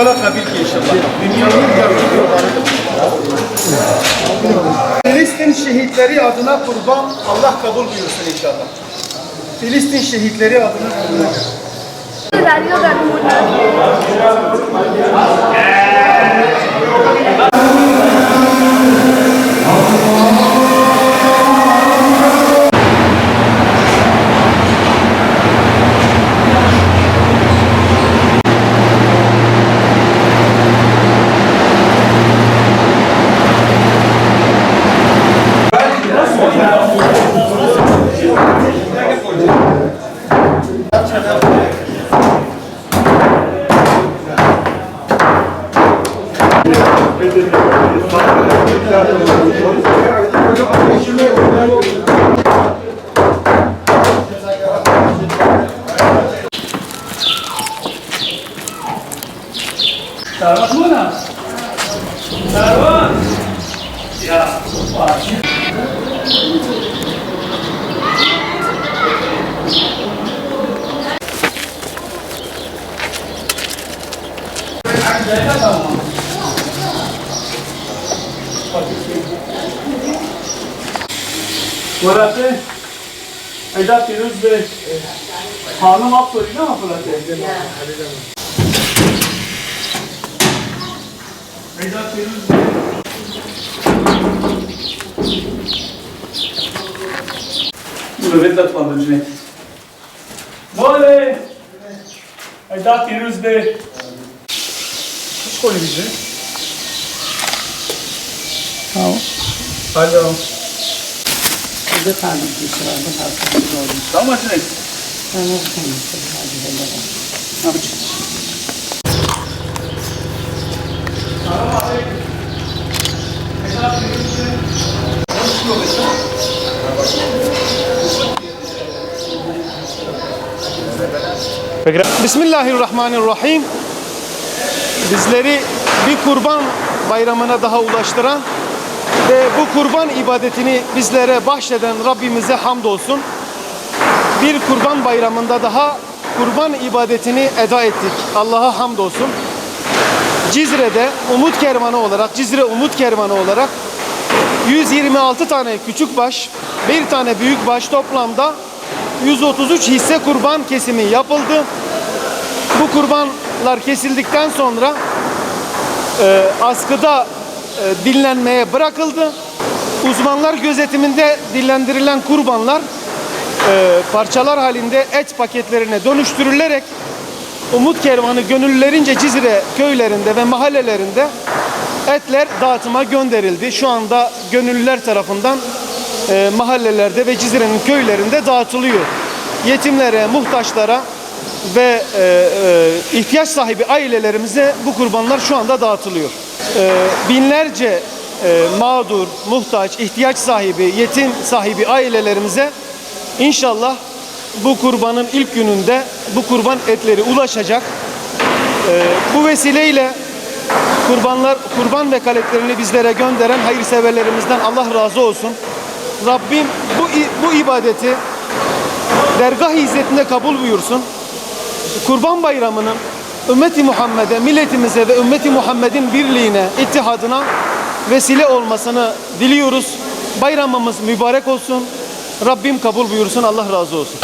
kala kabil ki inşallah. Dünyanın yardımcılarıdır. Filistin şehitleri adına kurban Allah kabul buyursun inşallah. Filistin şehitleri adına kurban. Sarvan mana? Sarvan. Ya, pasti. Burası Eda Firuz Bey hanım aktoruydu ama burası. Eda Firuz Bey. Nöbet var Cüneyt. Böyle Eda Firuz Bey. Kaç koydu bizi? Tamam. Alo. Burada kaldım bir sırada kaldım. Tamam Cüneyt. Tamam. Hadi bakalım. Ne yapacağız? Bismillahirrahmanirrahim. Bizleri bir kurban bayramına daha ulaştıran ve bu kurban ibadetini bizlere bahşeden Rabbimize hamdolsun. Bir kurban bayramında daha kurban ibadetini eda ettik. Allah'a hamdolsun. Cizre'de Umut Kervanı olarak, Cizre Umut Kervanı olarak 126 tane küçük baş, bir tane büyük baş, toplamda 133 hisse kurban kesimi yapıldı. Bu kurbanlar kesildikten sonra askıda dinlenmeye bırakıldı. Uzmanlar gözetiminde dinlendirilen kurbanlar parçalar halinde et paketlerine dönüştürülerek Umut Kervanı gönüllülerince Cizre köylerinde ve mahallelerinde etler dağıtıma gönderildi. Şu anda gönüllüler tarafından mahallelerde ve Cizre'nin köylerinde dağıtılıyor. Yetimlere, muhtaçlara ve ihtiyaç sahibi ailelerimize bu kurbanlar şu anda dağıtılıyor. Binlerce mağdur, muhtaç, ihtiyaç sahibi, yetim sahibi ailelerimize inşallah bu kurbanın ilk gününde bu kurban etleri ulaşacak. Bu vesileyle kurban vekaletlerini bizlere gönderen hayırseverlerimizden Allah razı olsun. Rabbim bu ibadeti dergah hizmetinde kabul buyursun. Kurban bayramının ümmeti Muhammed'e, milletimize ve ümmeti Muhammed'in birliğine, ittihadına vesile olmasını diliyoruz. Bayramımız mübarek olsun. Rabbim kabul buyursun. Allah razı olsun.